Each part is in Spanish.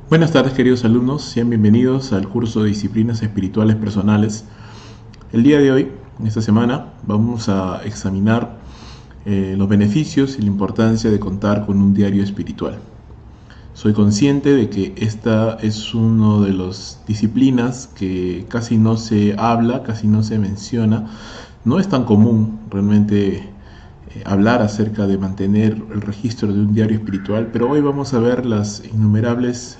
Buenas tardes, queridos alumnos, sean bienvenidos al curso de Disciplinas Espirituales Personales. El día de hoy, en esta semana, vamos a examinar los beneficios y la importancia de contar con un diario espiritual. Soy consciente de que esta es una de las disciplinas que casi no se habla, casi no se menciona. No es tan común realmente hablar acerca de mantener el registro de un diario espiritual, pero hoy vamos a ver las innumerables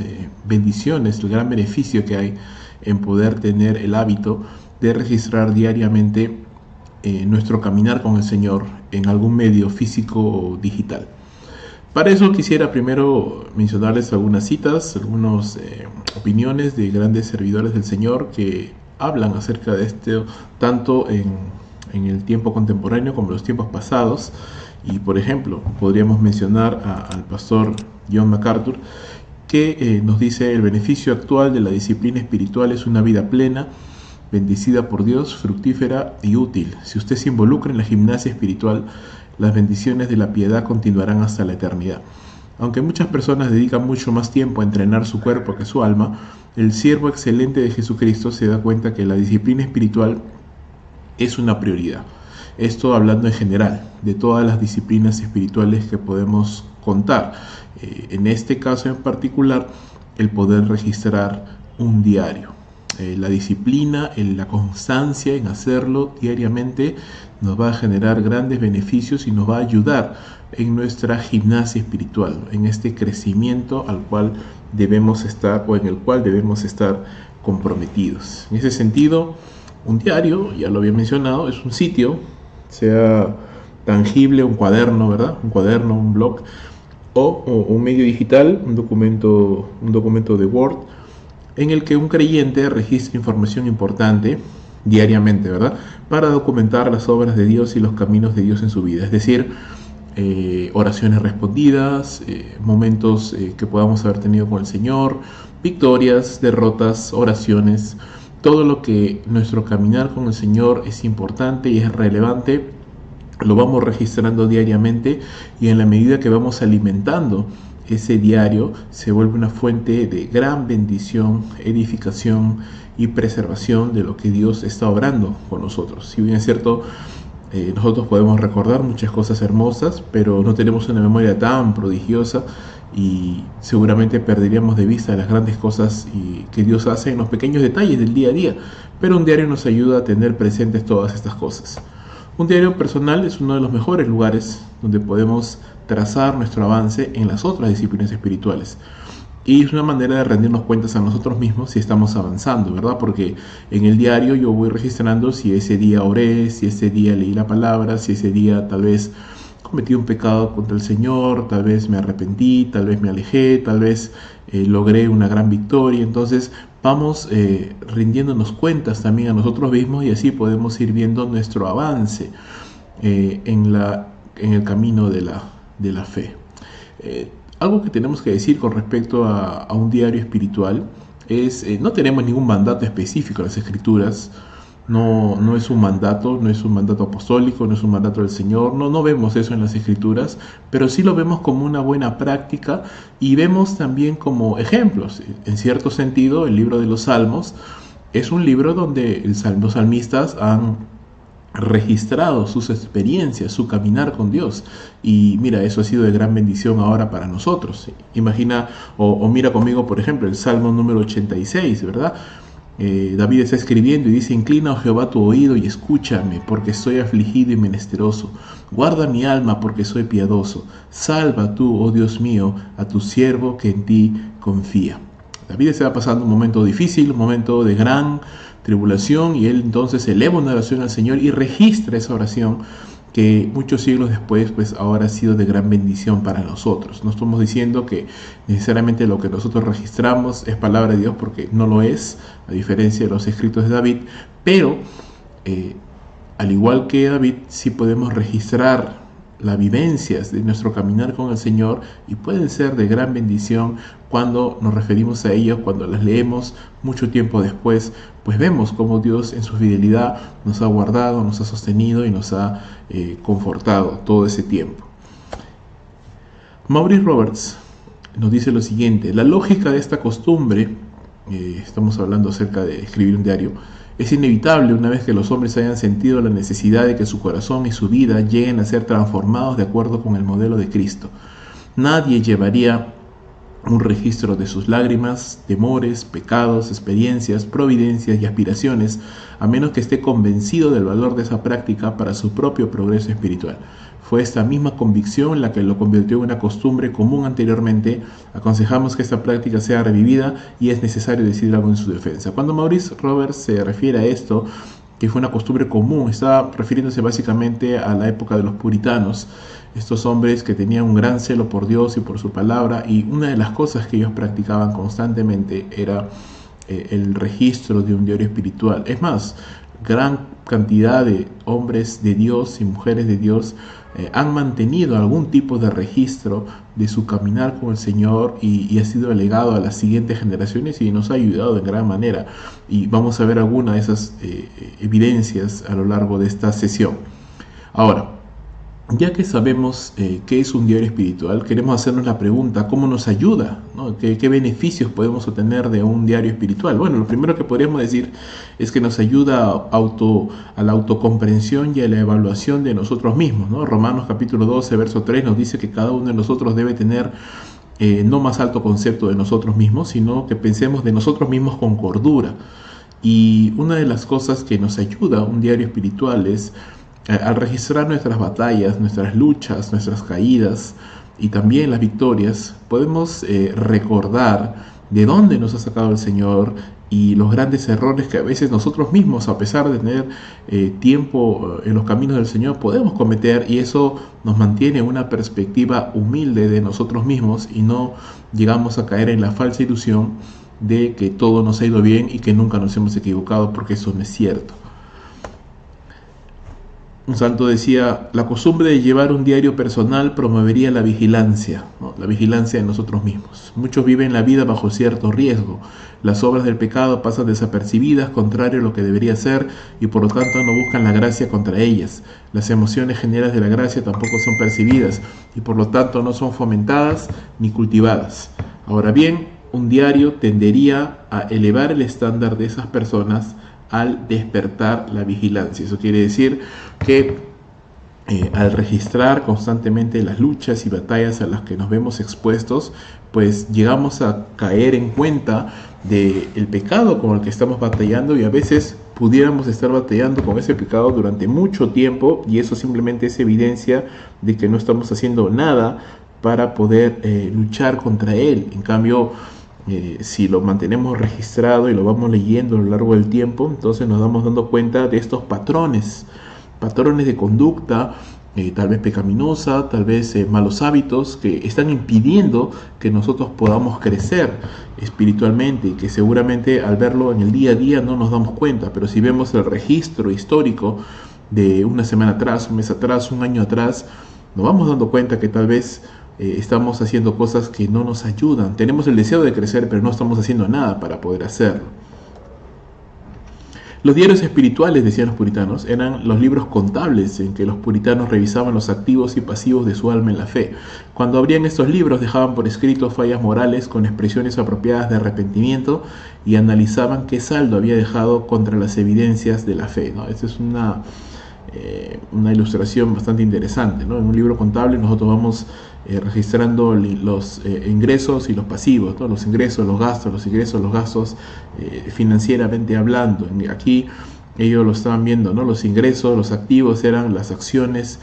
bendiciones, el gran beneficio que hay en poder tener el hábito de registrar diariamente nuestro caminar con el Señor en algún medio físico o digital. Para eso quisiera primero mencionarles algunas citas, algunas opiniones de grandes servidores del Señor que hablan acerca de esto tanto en el tiempo contemporáneo como en los tiempos pasados. Y por ejemplo, podríamos mencionar al pastor John MacArthur, que nos dice: el beneficio actual de la disciplina espiritual es una vida plena, bendecida por Dios, fructífera y útil. Si usted se involucra en la gimnasia espiritual, las bendiciones de la piedad continuarán hasta la eternidad. Aunque muchas personas dedican mucho más tiempo a entrenar su cuerpo que su alma, el siervo excelente de Jesucristo se da cuenta que la disciplina espiritual es una prioridad. Esto hablando en general de todas las disciplinas espirituales que podemos contar. En este caso en particular, el poder registrar un diario. La disciplina, la constancia en hacerlo diariamente nos va a generar grandes beneficios y nos va a ayudar en nuestra gimnasia espiritual, en este crecimiento al cual debemos estar o en el cual debemos estar comprometidos. En ese sentido, un diario, ya lo había mencionado, es un sitio, sea tangible, un cuaderno, ¿verdad? Un cuaderno, un blog, o un medio digital, un documento de Word, en el que un creyente registra información importante diariamente, ¿verdad? Para documentar las obras de Dios y los caminos de Dios en su vida. Es decir, oraciones respondidas, momentos que podamos haber tenido con el Señor, victorias, derrotas, oraciones, todo lo que nuestro caminar con el Señor es importante y es relevante, lo vamos registrando diariamente, y en la medida que vamos alimentando ese diario se vuelve una fuente de gran bendición, edificación y preservación de lo que Dios está obrando con nosotros. Si bien es cierto, nosotros podemos recordar muchas cosas hermosas, pero no tenemos una memoria tan prodigiosa y seguramente perderíamos de vista las grandes cosas que Dios hace en los pequeños detalles del día a día. Pero un diario nos ayuda a tener presentes todas estas cosas. Un diario personal es uno de los mejores lugares donde podemos trazar nuestro avance en las otras disciplinas espirituales. Y es una manera de rendirnos cuentas a nosotros mismos si estamos avanzando, ¿verdad? Porque en el diario yo voy registrando si ese día oré, si ese día leí la palabra, si ese día tal vez cometí un pecado contra el Señor, tal vez me arrepentí, tal vez me alejé, tal vez logré una gran victoria. Entonces vamos rindiéndonos cuentas también a nosotros mismos, y así podemos ir viendo nuestro avance en el camino de la fe. Algo que tenemos que decir con respecto a un diario espiritual es, no tenemos ningún mandato específico en las Escrituras. No es un mandato, no es un mandato apostólico, no es un mandato del Señor, no vemos eso en las Escrituras, pero sí lo vemos como una buena práctica y vemos también como ejemplos. En cierto sentido, el libro de los Salmos es un libro donde los salmistas han registrado sus experiencias, su caminar con Dios, y mira, eso ha sido de gran bendición ahora para nosotros. Imagina o mira conmigo, por ejemplo, el Salmo número 86, ¿verdad? David está escribiendo y dice: inclina, oh Jehová, tu oído y escúchame, porque estoy afligido y menesteroso. Guarda mi alma, porque soy piadoso. Salva tú, oh Dios mío, a tu siervo que en ti confía. David está pasando un momento difícil, un momento de gran tribulación, y él entonces eleva una oración al Señor y registra esa oración que muchos siglos después pues ahora ha sido de gran bendición para nosotros. No estamos diciendo que necesariamente lo que nosotros registramos es palabra de Dios, porque no lo es, a diferencia de los escritos de David, pero al igual que David, sí podemos registrar las vivencias de nuestro caminar con el Señor, y pueden ser de gran bendición cuando nos referimos a ellas, cuando las leemos mucho tiempo después, pues vemos cómo Dios en su fidelidad nos ha guardado, nos ha sostenido y nos ha confortado todo ese tiempo. Maurice Roberts nos dice lo siguiente: la lógica de esta costumbre, estamos hablando acerca de escribir un diario, es inevitable una vez que los hombres hayan sentido la necesidad de que su corazón y su vida lleguen a ser transformados de acuerdo con el modelo de Cristo. Nadie llevaría un registro de sus lágrimas, temores, pecados, experiencias, providencias y aspiraciones, a menos que esté convencido del valor de esa práctica para su propio progreso espiritual. Fue esta misma convicción la que lo convirtió en una costumbre común anteriormente. Aconsejamos que esta práctica sea revivida y es necesario decir algo en su defensa. Cuando Maurice Roberts se refiere a esto, que fue una costumbre común, está refiriéndose básicamente a la época de los puritanos, estos hombres que tenían un gran celo por Dios y por su palabra, y una de las cosas que ellos practicaban constantemente era el registro de un diario espiritual. Es más, gran cantidad de hombres de Dios y mujeres de Dios han mantenido algún tipo de registro de su caminar con el Señor y ha sido legado a las siguientes generaciones y nos ha ayudado en gran manera. Y vamos a ver algunas de esas evidencias a lo largo de esta sesión. Ahora, ya que sabemos qué es un diario espiritual, queremos hacernos la pregunta: ¿cómo nos ayuda? ¿No? ¿Qué beneficios podemos obtener de un diario espiritual? Bueno, lo primero que podríamos decir es que nos ayuda a la autocomprensión y a la evaluación de nosotros mismos, ¿no? Romanos capítulo 12, verso 3 nos dice que cada uno de nosotros debe tener no más alto concepto de nosotros mismos, sino que pensemos de nosotros mismos con cordura. Y una de las cosas que nos ayuda a un diario espiritual es al registrar nuestras batallas, nuestras luchas, nuestras caídas y también las victorias, podemos recordar de dónde nos ha sacado el Señor y los grandes errores que a veces nosotros mismos, a pesar de tener tiempo en los caminos del Señor, podemos cometer, y eso nos mantiene una perspectiva humilde de nosotros mismos y no llegamos a caer en la falsa ilusión de que todo nos ha ido bien y que nunca nos hemos equivocado, porque eso no es cierto. Un santo decía: la costumbre de llevar un diario personal promovería la vigilancia, ¿no? La vigilancia de nosotros mismos. Muchos viven la vida bajo cierto riesgo. Las obras del pecado pasan desapercibidas, contrario a lo que debería ser, y por lo tanto no buscan la gracia contra ellas. Las emociones geniales de la gracia tampoco son percibidas, y por lo tanto no son fomentadas ni cultivadas. Ahora bien, un diario tendería a elevar el estándar de esas personas al despertar la vigilancia. Eso quiere decir que al registrar constantemente las luchas y batallas a las que nos vemos expuestos, pues llegamos a caer en cuenta del pecado con el que estamos batallando, y a veces pudiéramos estar batallando con ese pecado durante mucho tiempo, y eso simplemente es evidencia de que no estamos haciendo nada para poder luchar contra él. En cambio, si lo mantenemos registrado y lo vamos leyendo a lo largo del tiempo, entonces nos vamos dando cuenta de estos patrones de conducta, tal vez pecaminosa, tal vez malos hábitos que están impidiendo que nosotros podamos crecer espiritualmente, y que seguramente al verlo en el día a día no nos damos cuenta. Pero si vemos el registro histórico de una semana atrás, un mes atrás, un año atrás, nos vamos dando cuenta que tal vez estamos haciendo cosas que no nos ayudan. Tenemos el deseo de crecer, pero no estamos haciendo nada para poder hacerlo. Los diarios espirituales, decían los puritanos, eran los libros contables en que los puritanos revisaban los activos y pasivos de su alma en la fe. Cuando abrían estos libros, dejaban por escrito fallas morales con expresiones apropiadas de arrepentimiento y analizaban qué saldo había dejado contra las evidencias de la fe, ¿no? Esta es una ilustración bastante interesante, ¿no? En un libro contable nosotros vamos registrando los ingresos y los pasivos, ¿no? Los ingresos, los gastos, financieramente hablando. Aquí ellos lo estaban viendo, ¿no? Los ingresos, los activos eran las acciones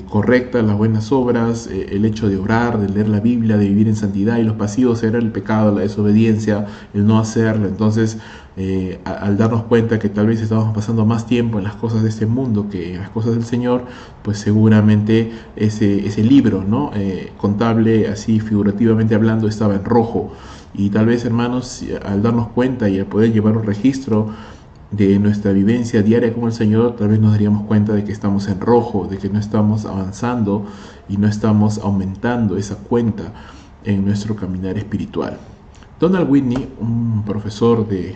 correctas, las buenas obras, el hecho de orar, de leer la Biblia, de vivir en santidad, y los pasivos eran el pecado, la desobediencia, el no hacerlo. Entonces, al darnos cuenta que tal vez estábamos pasando más tiempo en las cosas de este mundo que en las cosas del Señor, pues seguramente ese libro, ¿no? Contable, así figurativamente hablando, estaba en rojo. Y tal vez, hermanos, al darnos cuenta y al poder llevar un registro de nuestra vivencia diaria con el Señor, tal vez nos daríamos cuenta de que estamos en rojo, de que no estamos avanzando y no estamos aumentando esa cuenta en nuestro caminar espiritual. Donald Whitney, un profesor de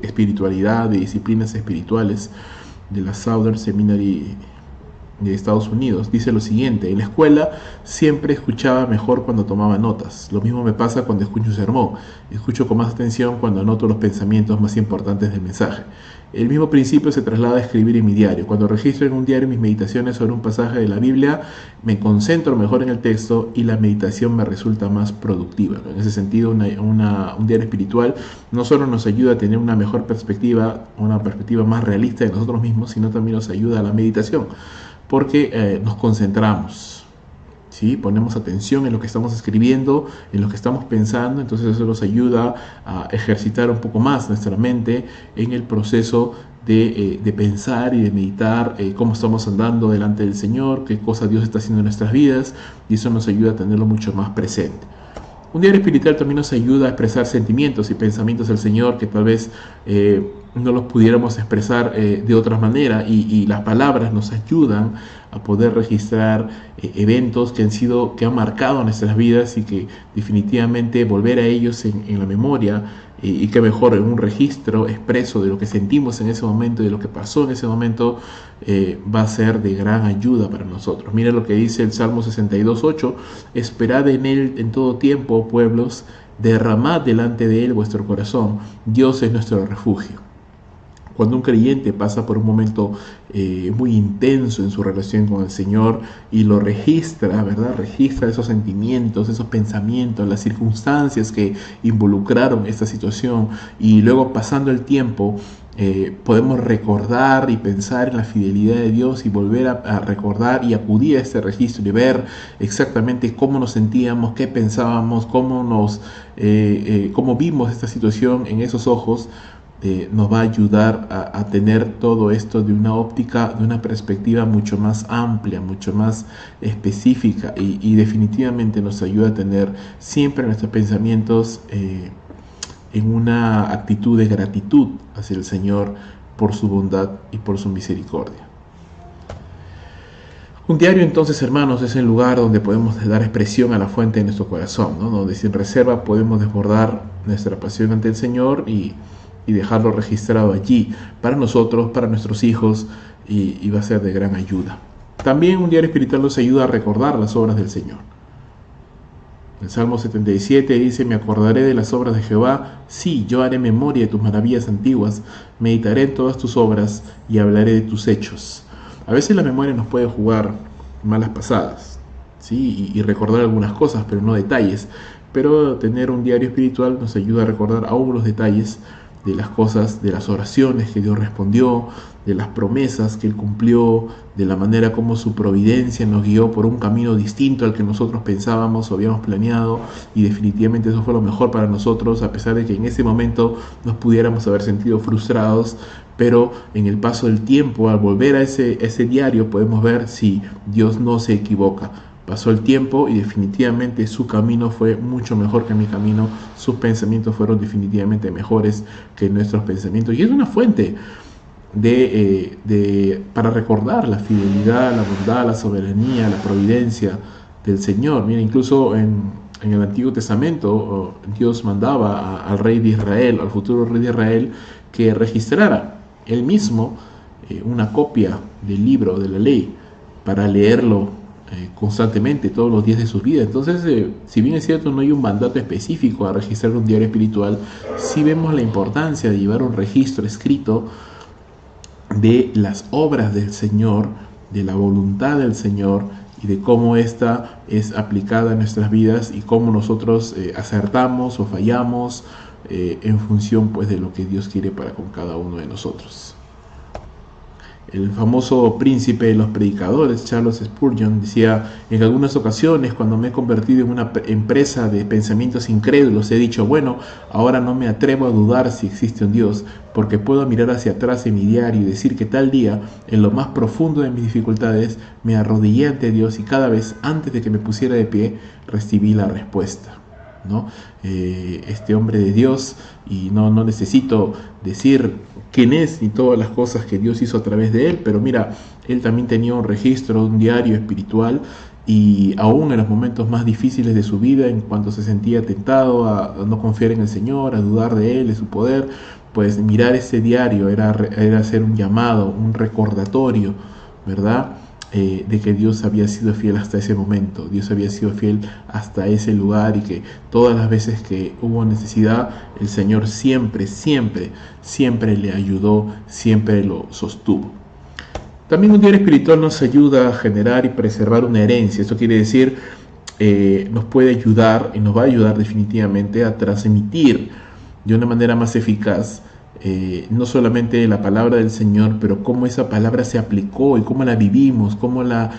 espiritualidad, de disciplinas espirituales de la Southern Seminary de Estados Unidos. Dice lo siguiente: en la escuela siempre escuchaba mejor cuando tomaba notas. Lo mismo me pasa cuando escucho un sermón. Escucho con más atención cuando anoto los pensamientos más importantes del mensaje. El mismo principio se traslada a escribir en mi diario. Cuando registro en un diario mis meditaciones sobre un pasaje de la Biblia, me concentro mejor en el texto y la meditación me resulta más productiva. En ese sentido, un diario espiritual no solo nos ayuda a tener una mejor perspectiva, una perspectiva más realista de nosotros mismos, sino también nos ayuda a la meditación, porque nos concentramos. ¿Sí? Ponemos atención en lo que estamos escribiendo, en lo que estamos pensando, entonces eso nos ayuda a ejercitar un poco más nuestra mente en el proceso de pensar y de meditar cómo estamos andando delante del Señor, qué cosas Dios está haciendo en nuestras vidas, y eso nos ayuda a tenerlo mucho más presente. Un diario espiritual también nos ayuda a expresar sentimientos y pensamientos del Señor que tal vez no los pudiéramos expresar de otra manera, y las palabras nos ayudan a poder registrar eventos que han marcado nuestras vidas, y que definitivamente volver a ellos en la memoria, y que mejor en un registro expreso de lo que sentimos en ese momento y de lo que pasó en ese momento, va a ser de gran ayuda para nosotros. Mira lo que dice el Salmo 62:8: esperad en Él en todo tiempo, pueblos, derramad delante de Él vuestro corazón, Dios es nuestro refugio. Cuando un creyente pasa por un momento muy intenso en su relación con el Señor y lo registra, ¿verdad? Registra esos sentimientos, esos pensamientos, las circunstancias que involucraron esta situación, y luego, pasando el tiempo, podemos recordar y pensar en la fidelidad de Dios y volver a recordar y acudir a este registro y ver exactamente cómo nos sentíamos, qué pensábamos, cómo vimos esta situación en esos ojos. Nos va a ayudar a tener todo esto de una óptica, de una perspectiva mucho más amplia, mucho más específica, y definitivamente nos ayuda a tener siempre nuestros pensamientos en una actitud de gratitud hacia el Señor por su bondad y por su misericordia. Un diario, entonces, hermanos, es el lugar donde podemos dar expresión a la fuente de nuestro corazón, ¿no? Donde sin reserva podemos desbordar nuestra pasión ante el Señor y dejarlo registrado allí para nosotros, para nuestros hijos, y va a ser de gran ayuda. También un diario espiritual nos ayuda a recordar las obras del Señor. El Salmo 77 dice: me acordaré de las obras de Jehová, sí, yo haré memoria de tus maravillas antiguas, meditaré en todas tus obras y hablaré de tus hechos. A veces la memoria nos puede jugar malas pasadas, ¿sí? y recordar algunas cosas, pero no detalles. Pero tener un diario espiritual nos ayuda a recordar aún los detalles de las cosas, de las oraciones que Dios respondió, de las promesas que Él cumplió, de la manera como su providencia nos guió por un camino distinto al que nosotros pensábamos o habíamos planeado, y definitivamente eso fue lo mejor para nosotros, a pesar de que en ese momento nos pudiéramos haber sentido frustrados. Pero en el paso del tiempo, al volver a ese diario, podemos ver si Dios no se equivoca. Pasó el tiempo y definitivamente su camino fue mucho mejor que mi camino, sus pensamientos fueron definitivamente mejores que nuestros pensamientos, y es una fuente para recordar la fidelidad, la bondad, la soberanía, la providencia del Señor. Mira, incluso en el Antiguo Testamento Dios mandaba al rey de Israel, al futuro rey de Israel, que registrara él mismo una copia del libro de la ley para leerlo constantemente todos los días de sus vidas. Entonces, si bien es cierto, no hay un mandato específico a registrar un diario espiritual, sí vemos la importancia de llevar un registro escrito de las obras del Señor, de la voluntad del Señor, y de cómo esta es aplicada en nuestras vidas, y cómo nosotros acertamos o fallamos en función, pues, de lo que Dios quiere para con cada uno de nosotros. El famoso príncipe de los predicadores, Charles Spurgeon, decía: en algunas ocasiones, cuando me he convertido en una empresa de pensamientos incrédulos, he dicho: bueno, ahora no me atrevo a dudar si existe un Dios, porque puedo mirar hacia atrás en mi diario y decir que tal día, en lo más profundo de mis dificultades, me arrodillé ante Dios, y cada vez, antes de que me pusiera de pie, recibí la respuesta, ¿no? Este hombre de Dios, y no necesito decir quién es ni todas las cosas que Dios hizo a través de él, pero mira, él también tenía un registro, un diario espiritual, y aún en los momentos más difíciles de su vida, en cuanto se sentía tentado a no confiar en el Señor, a dudar de él, de su poder, pues mirar ese diario era hacer un llamado, un recordatorio, ¿verdad? de que Dios había sido fiel hasta ese momento, Dios había sido fiel hasta ese lugar, y que todas las veces que hubo necesidad, el Señor siempre, siempre, siempre le ayudó, siempre lo sostuvo. También un diario espiritual nos ayuda a generar y preservar una herencia. Esto quiere decir, nos puede ayudar y nos va a ayudar definitivamente a transmitir de una manera más eficaz no solamente la palabra del Señor, pero cómo esa palabra se aplicó y cómo la vivimos, cómo la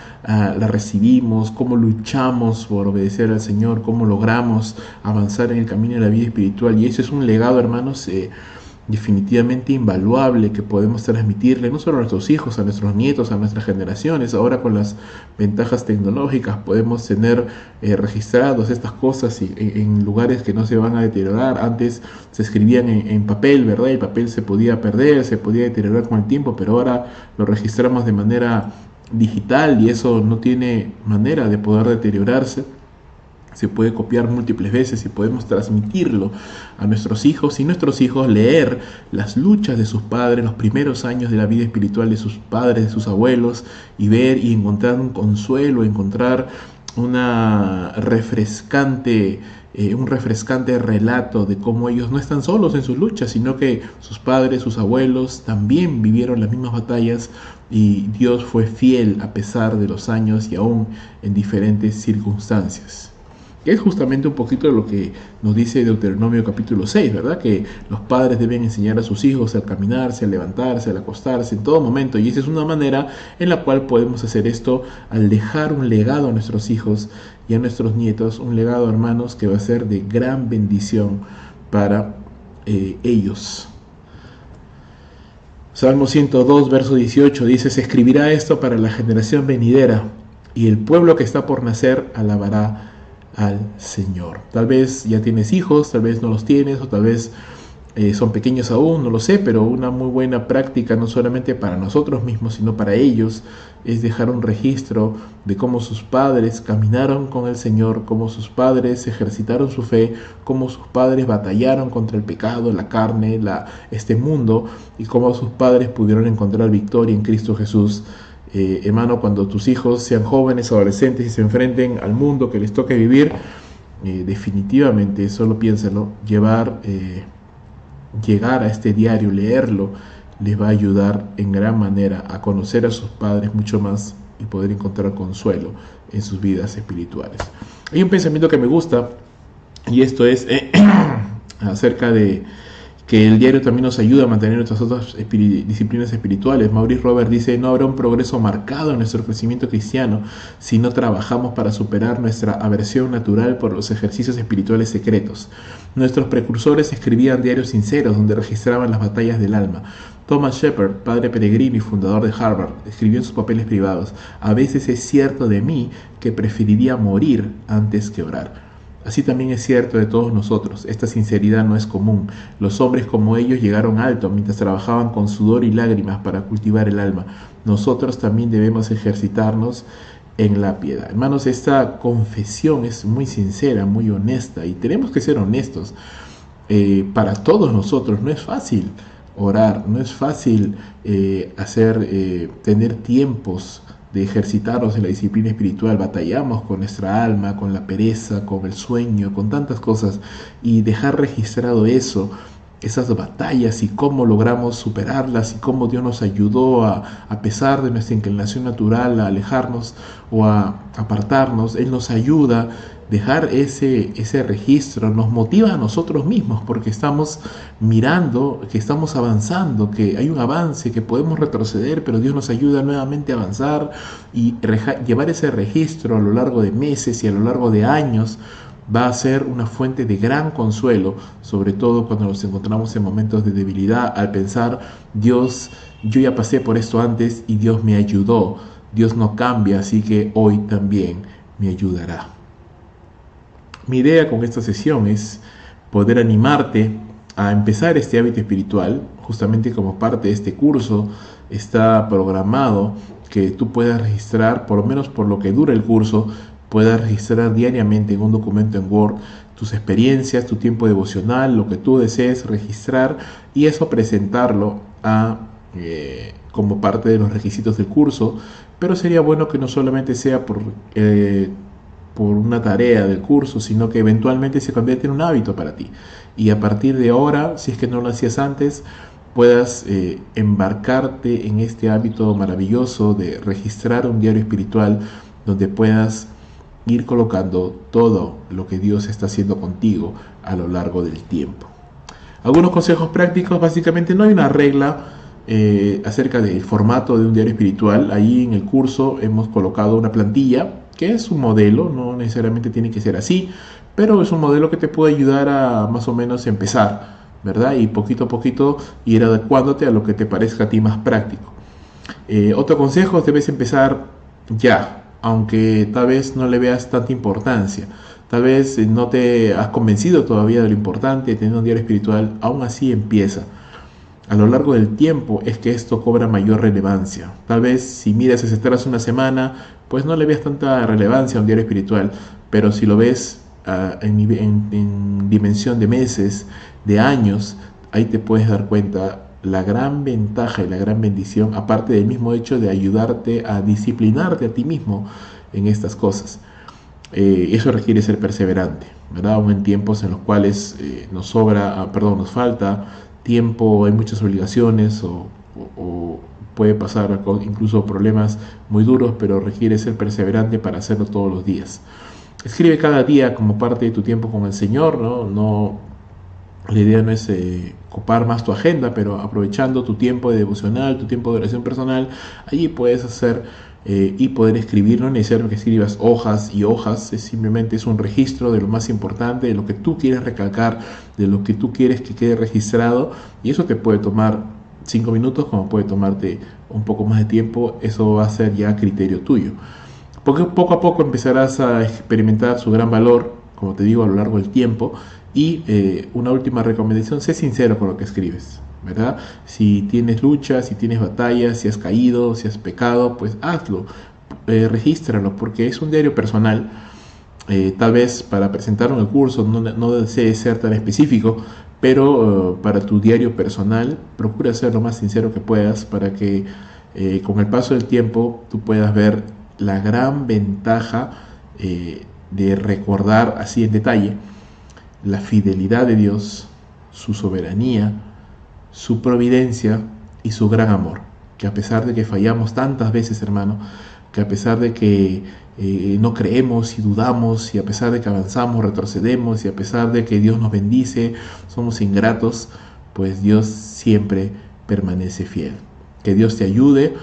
recibimos, cómo luchamos por obedecer al Señor, cómo logramos avanzar en el camino de la vida espiritual. Y eso es un legado, hermanos, definitivamente invaluable, que podemos transmitirle no solo a nuestros hijos, a nuestros nietos, a nuestras generaciones. Ahora, con las ventajas tecnológicas, podemos tener registrados estas cosas en lugares que no se van a deteriorar. Antes se escribían en papel, ¿verdad? El papel se podía perder, se podía deteriorar con el tiempo, pero ahora lo registramos de manera digital y eso no tiene manera de poder deteriorarse. Se puede copiar múltiples veces y podemos transmitirlo a nuestros hijos, y nuestros hijos leer las luchas de sus padres, los primeros años de la vida espiritual de sus padres, de sus abuelos, y ver y encontrar un consuelo, encontrar un refrescante relato de cómo ellos no están solos en sus luchas, sino que sus padres, sus abuelos también vivieron las mismas batallas, y Dios fue fiel a pesar de los años y aún en diferentes circunstancias. Que es justamente un poquito de lo que nos dice Deuteronomio capítulo 6, ¿verdad? Que los padres deben enseñar a sus hijos a caminarse, a levantarse, al acostarse, en todo momento. Y esa es una manera en la cual podemos hacer esto al dejar un legado a nuestros hijos y a nuestros nietos, un legado, hermanos, que va a ser de gran bendición para ellos. Salmo 102, verso 18 dice: se escribirá esto para la generación venidera, y el pueblo que está por nacer alabará al Señor. Tal vez ya tienes hijos, tal vez no los tienes, o tal vez son pequeños aún, no lo sé, pero una muy buena práctica, no solamente para nosotros mismos, sino para ellos, es dejar un registro de cómo sus padres caminaron con el Señor, cómo sus padres ejercitaron su fe, cómo sus padres batallaron contra el pecado, la carne, este mundo, y cómo sus padres pudieron encontrar victoria en Cristo Jesús. Hermano, cuando tus hijos sean jóvenes, adolescentes y se enfrenten al mundo que les toque vivir, definitivamente, solo piénsalo, llegar a este diario, leerlo, les va a ayudar en gran manera a conocer a sus padres mucho más y poder encontrar consuelo en sus vidas espirituales. Hay un pensamiento que me gusta, y esto es acerca de que el diario también nos ayuda a mantener nuestras otras disciplinas espirituales. Maurice Robert dice: no habrá un progreso marcado en nuestro crecimiento cristiano si no trabajamos para superar nuestra aversión natural por los ejercicios espirituales secretos. Nuestros precursores escribían diarios sinceros donde registraban las batallas del alma. Thomas Shepard, padre peregrino y fundador de Harvard, escribió en sus papeles privados: a veces es cierto de mí que preferiría morir antes que orar. Así también es cierto de todos nosotros. Esta sinceridad no es común. Los hombres como ellos llegaron alto mientras trabajaban con sudor y lágrimas para cultivar el alma. Nosotros también debemos ejercitarnos en la piedad. Hermanos, esta confesión es muy sincera, muy honesta, y tenemos que ser honestos. Para todos nosotros no es fácil orar, no es fácil tener tiempos de ejercitarnos en la disciplina espiritual. Batallamos con nuestra alma, con la pereza, con el sueño, con tantas cosas, y dejar registrado esas batallas y cómo logramos superarlas y cómo Dios nos ayudó a pesar de nuestra inclinación natural a alejarnos o a apartarnos. Él nos ayuda. Dejar ese registro nos motiva a nosotros mismos, porque estamos mirando que estamos avanzando, que hay un avance, que podemos retroceder, pero Dios nos ayuda nuevamente a avanzar, y llevar ese registro a lo largo de meses y a lo largo de años va a ser una fuente de gran consuelo, sobre todo cuando nos encontramos en momentos de debilidad, al pensar: Dios, yo ya pasé por esto antes y Dios me ayudó. Dios no cambia, así que hoy también me ayudará. Mi idea con esta sesión es poder animarte a empezar este hábito espiritual. Justamente como parte de este curso está programado que tú puedas registrar, por lo menos por lo que dura el curso, puedas registrar diariamente en un documento en Word tus experiencias, tu tiempo devocional, lo que tú desees registrar, y eso presentarlo como parte de los requisitos del curso, pero sería bueno que no solamente sea por una tarea del curso, sino que eventualmente se convierta en un hábito para ti. Y a partir de ahora, si es que no lo hacías antes, puedas embarcarte en este hábito maravilloso de registrar un diario espiritual donde puedas ir colocando todo lo que Dios está haciendo contigo a lo largo del tiempo. Algunos consejos prácticos: básicamente no hay una regla acerca del formato de un diario espiritual. Ahí en el curso hemos colocado una plantilla que es un modelo, no necesariamente tiene que ser así, pero es un modelo que te puede ayudar a más o menos empezar, ¿verdad? Y poquito a poquito ir adecuándote a lo que te parezca a ti más práctico. Otro consejo: debes empezar ya, aunque tal vez no le veas tanta importancia. Tal vez no te has convencido todavía de lo importante de tener un diario espiritual. Aún así, empieza. A lo largo del tiempo es que esto cobra mayor relevancia. Tal vez si miras hacia atrás una semana, pues no le veas tanta relevancia a un diario espiritual, pero si lo ves en dimensión de meses, de años, ahí te puedes dar cuenta la gran ventaja y la gran bendición, aparte del mismo hecho de ayudarte a disciplinarte a ti mismo en estas cosas. Eso requiere ser perseverante, ¿verdad? Aún en tiempos en los cuales nos falta tiempo, hay muchas obligaciones o puede pasar incluso problemas muy duros, pero requiere ser perseverante para hacerlo todos los días. Escribe cada día como parte de tu tiempo con el Señor, ¿no? La idea no es copar más tu agenda, pero aprovechando tu tiempo de devocional, tu tiempo de oración personal, allí puedes hacer y poder escribir. No es necesario que escribas hojas y hojas, simplemente es un registro de lo más importante, de lo que tú quieres recalcar, de lo que tú quieres que quede registrado, y eso te puede tomar 5 minutos como puede tomarte un poco más de tiempo. Eso va a ser ya criterio tuyo. Porque poco a poco empezarás a experimentar su gran valor, como te digo, a lo largo del tiempo. Y una última recomendación: sé sincero con lo que escribes, ¿verdad? Si tienes luchas, si tienes batallas, si has caído, si has pecado, pues hazlo, regístralo, porque es un diario personal. Tal vez para presentarlo en el curso no desees ser tan específico, pero para tu diario personal procura ser lo más sincero que puedas, para que con el paso del tiempo tú puedas ver la gran ventaja de recordar así en detalle la fidelidad de Dios, su soberanía, su providencia y su gran amor. Que a pesar de que fallamos tantas veces, hermano, que a pesar de que no creemos y dudamos, y a pesar de que avanzamos, retrocedemos, y a pesar de que Dios nos bendice, somos ingratos, pues Dios siempre permanece fiel. Que Dios te ayude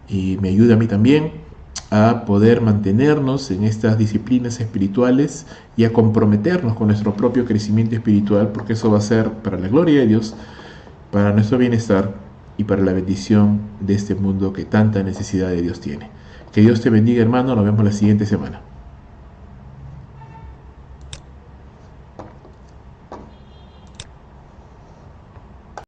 y me ayude a mí también a poder mantenernos en estas disciplinas espirituales y a comprometernos con nuestro propio crecimiento espiritual, porque eso va a ser para la gloria de Dios, para nuestro bienestar y para la bendición de este mundo que tanta necesidad de Dios tiene. Que Dios te bendiga, hermano. Nos vemos la siguiente semana.